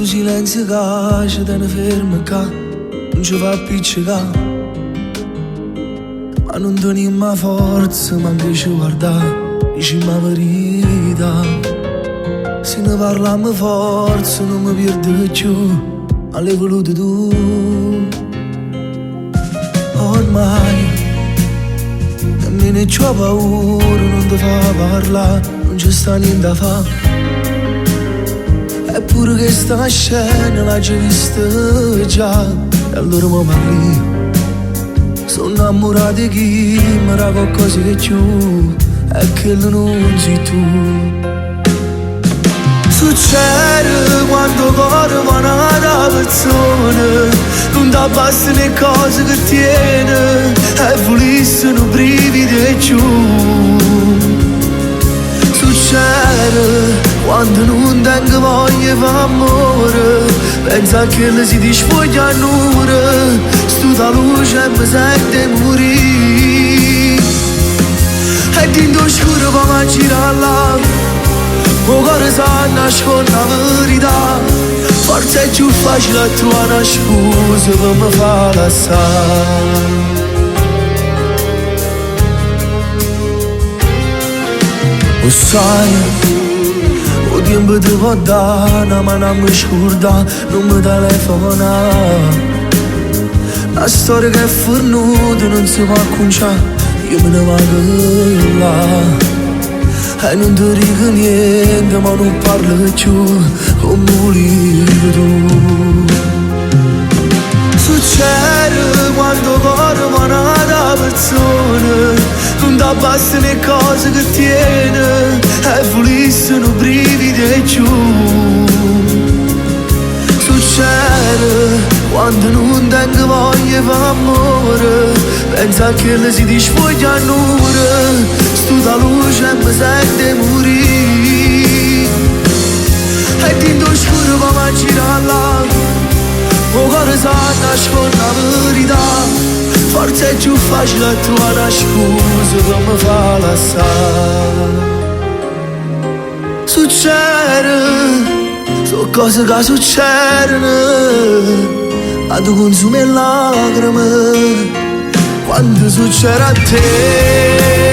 Sto silenzio che ci tiene fermo qua, non ci fa appiccicare. Ma non teniamo forza, manca ci guardare, diciamo la verità. Se ne parliamo forza non mi perdo più, ma l'hai voluto tu. Ormai nemmeno c'ho paura, non ti fa parlare, non ci sta niente da fare. Eppure che sta scena l'ha già vista già, e allora mi parli. Sono innamorato di chi mi dà qualcosa di più, e che non sei tu. Succede quando corre una persona, non ti bastano le cose che tiene, e volessero brividi e giù. Succede quando non tengo voglia di amore, pensa che le si disfoglia a nure, sta luce e mi sente morire. E dentro scuro come girare là, o cuore sa nasconde la verità. Forse è più facile trovare una scusa per mi far lasciare. Lo sai, o tempo ti può dare, ma non mi scorda, non mi telefona. La storia che è fornuta non si può acconciare, io me ne vado là. E non ti dico niente, ma non parlo più come volevi tu. Succede quando corre una persona, non ti bastano le cose che tiene, e volessero brividi e giù. Succede quando non tengo voglia di amore, pensa che le si disfoglia a nure, sta luce e mi sente morire. E dentro scuro come girare là, o cuore sa nasconde la verità. Forse è più facile trovare una scusa per mi far lasciare. Succede, sono cose che succedono, ma tu consumi lacrime quando succede a te.